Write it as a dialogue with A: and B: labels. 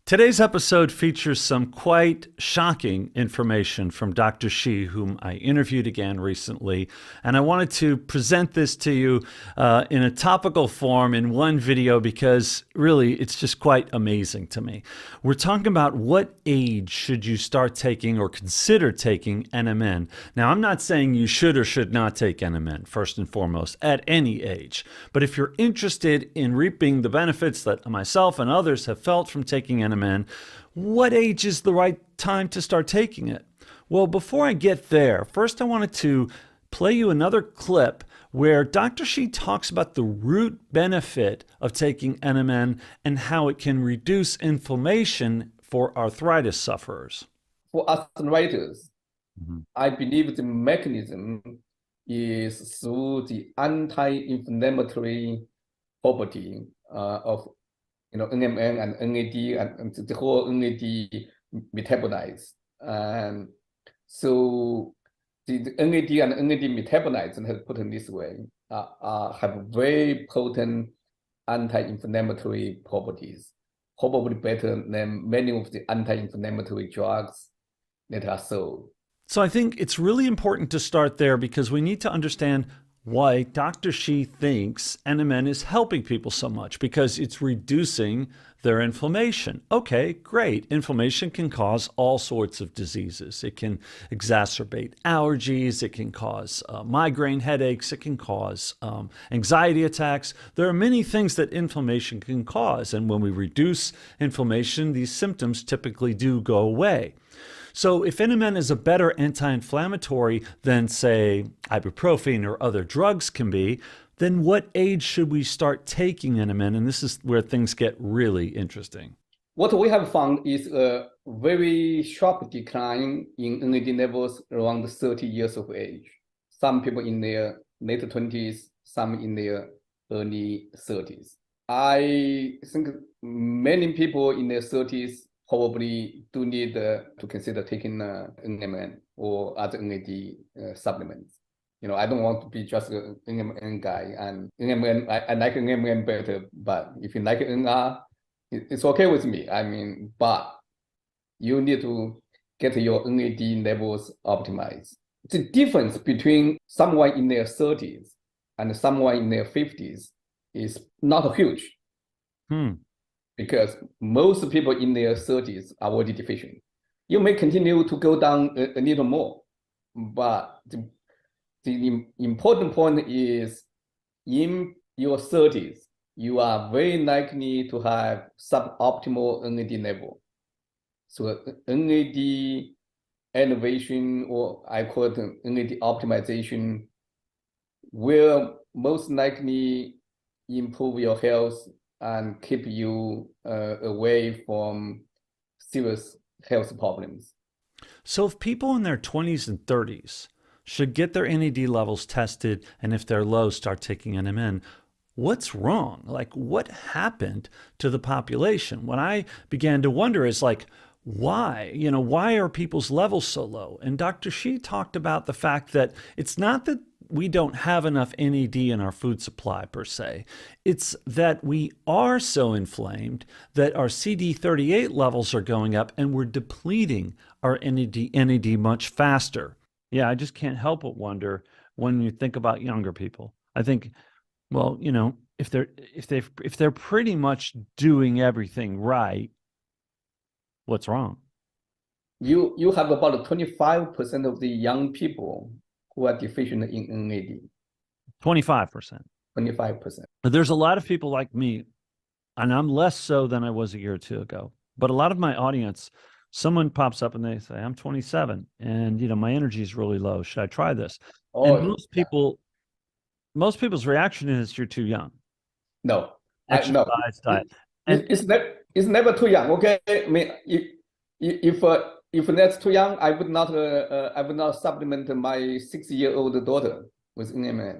A: Today's episode features some quite shocking information from Dr. Shi, whom I interviewed again recently. And I wanted to present this to you in a topical form in one video because really it's just quite amazing to me. We're talking about what age should you start taking or consider taking Nmn. Now, I'm not saying you should or should not take Nmn, first and foremost, at any age. But if you're interested in reaping the benefits that myself and others have felt from taking Nmn, what age is the right time to start taking it? Well, before I get there, first I wanted to play you another clip where Dr. Shi talks about the root benefit of taking Nmn and how it can reduce inflammation for arthritis sufferers.
B: For arthritis, I believe the mechanism is through the anti-inflammatory property of Nmn and NAD and the whole NAD metabolites. And so the NAD and NAD metabolites, and put in this way, have very potent anti-inflammatory properties, probably better than many of the anti-inflammatory drugs that are sold.
A: So I think it's really important to start there because we need to understand why Dr. Shi thinks Nmn is helping people so much, because it's reducing their inflammation. Okay, great. Inflammation can cause all sorts of diseases. It can exacerbate allergies. It can cause migraine headaches. It can cause anxiety attacks. There are many things that inflammation can cause. And when we reduce inflammation, these symptoms typically do go away. So if Nmn is a better anti-inflammatory than, say, ibuprofen or other drugs can be, then what age should we start taking Nmn? And this is where things get really interesting.
B: What we have found is a very sharp decline in NAD levels around 30 years of age. Some people in their late 20s, some in their early 30s. I think many people in their 30s probably do need to consider taking Nmn or other NAD supplements. I don't want to be just an Nmn guy, and Nmn, I like Nmn better, but if you like NR, it's okay with me. But you need to get your NAD levels optimized. The difference between someone in their 30s and someone in their 50s is not huge. Because most people in their 30s are already deficient. You may continue to go down a little more, but the important point is in your 30s, you are very likely to have suboptimal NAD level. So NAD elevation, or I call it NAD optimization, will most likely improve your health and keep you away from serious health problems.
A: So if people in their 20s and 30s should get their NAD levels tested, and if they're low, start taking Nmn, what's wrong? Like, what happened to the population? When I began to wonder is like, why? Why are people's levels so low? And Dr. Shi talked about the fact that it's not that we don't have enough NAD in our food supply per se. It's that we are so inflamed that our CD38 levels are going up and we're depleting our NAD much faster. Yeah, I just can't help but wonder when you think about younger people. I think, well, if they're pretty much doing everything right, what's wrong?
B: You have about 25% of the young people who are deficient in NAD.
A: 25%.
B: 25%.
A: There's a lot of people like me, and I'm less so than I was a year or two ago. But a lot of my audience, someone pops up and they say, I'm 27 and my energy is really low. Should I try this? And most people's reaction is you're too young.
B: No.
A: Exercise, diet.
B: It's never too young. Okay. If that's too young, I would not supplement my 6-year-old daughter with Nmn.